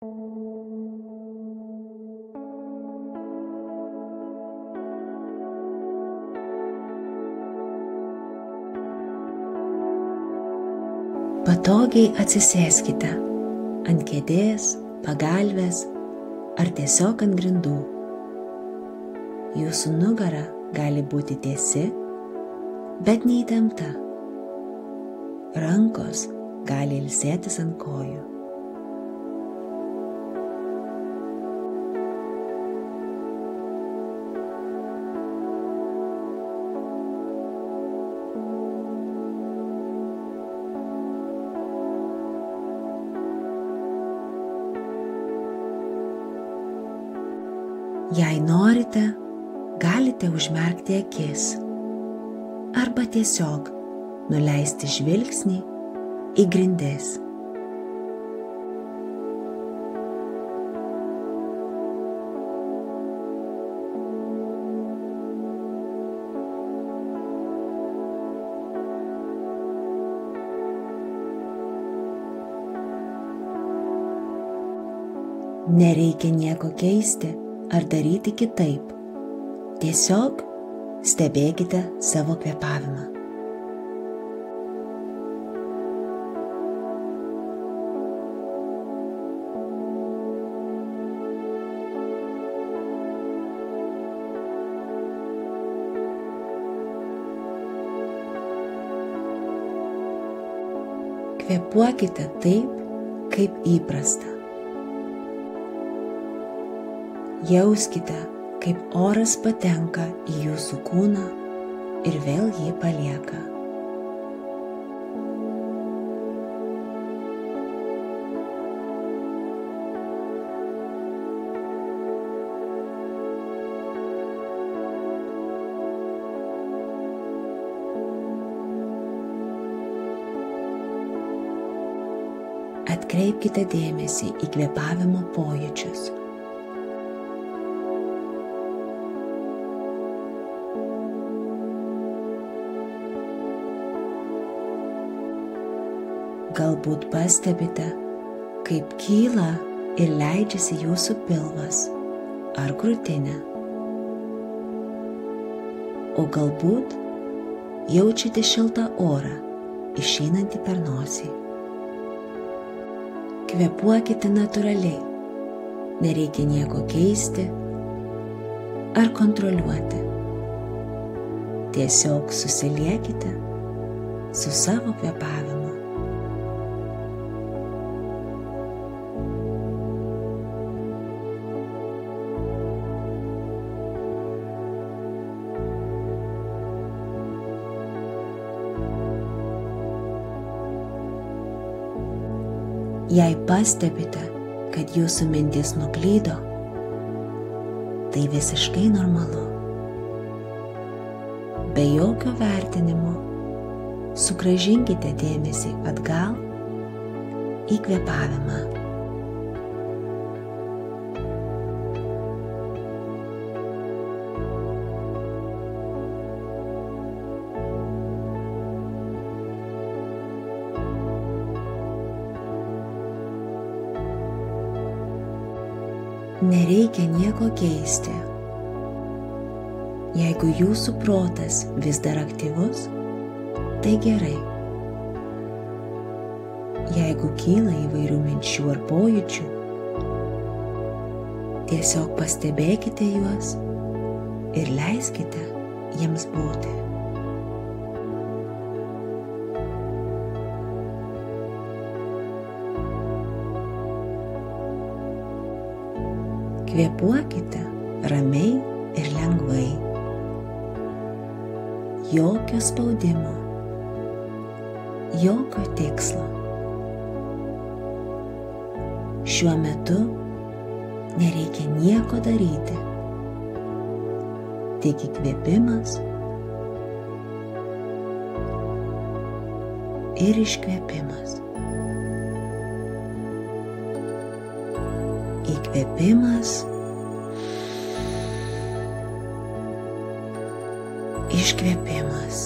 Patogiai atsisėskite ant kėdės, pagalvės ar tiesiog ant grindų. Jūsų nugara gali būti tiesi, bet neįtempta. Rankos gali ilsėtis ant kojų. Jei norite, galite užmerkti akis arba tiesiog nuleisti žvilgsnį į grindis. Nereikia nieko keisti ar daryti kitaip. Tiesiog stebėkite savo kvėpavimą. Kvėpuokite taip, kaip įprasta. Jauskite, kaip oras patenka į jūsų kūną ir vėl jį palieka. Atkreipkite dėmesį į kvėpavimo pojūčius. Galbūt pastebite, kaip kyla ir leidžiasi jūsų pilvas ar krūtinė. O galbūt jaučiate šiltą orą, išeinantį per nosį. Kvėpuokite natūraliai, nereikia nieko keisti ar kontroliuoti. Tiesiog susiliekite su savo kvėpavimu. Jei pastebite, kad jūsų mintis nuklydo, tai visiškai normalu. Be jokio vertinimo sugrąžinkite dėmesį atgal į kvėpavimą. Nereikia nieko keisti. Jeigu jūsų protas vis dar aktyvus, tai gerai. Jeigu kyla įvairių minčių ar pojūčių, tiesiog pastebėkite juos ir leiskite jiems būti. Kvėpuokite ramiai ir lengvai. Jokio spaudimo, jokio tikslo. Šiuo metu nereikia nieko daryti. Tik įkvėpimas ir iškvėpimas. Įkvėpimas, iškvėpimas.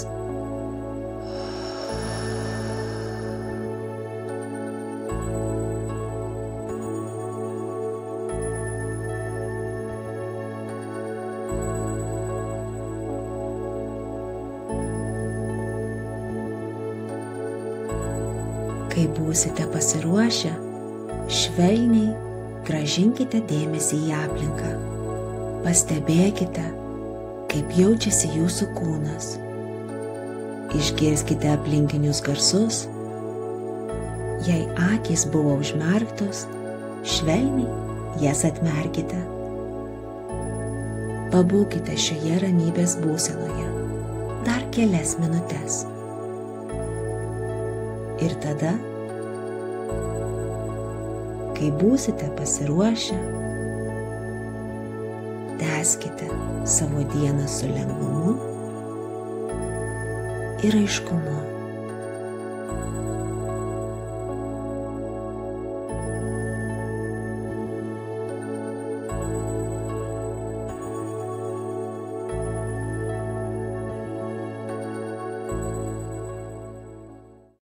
Kai būsite pasiruošę, švelniai grąžinkite dėmesį į aplinką. Pastebėkite, kaip jaučiasi jūsų kūnas. Išgirskite aplinkinius garsus. Jei akys buvo užmerktos, švelniai jas atmerkite. Pabūkite šioje ramybės būsenoje dar kelias minutes. Ir tada, kai būsite pasiruošę, tęskite savo dieną su lengvumu ir aiškumu.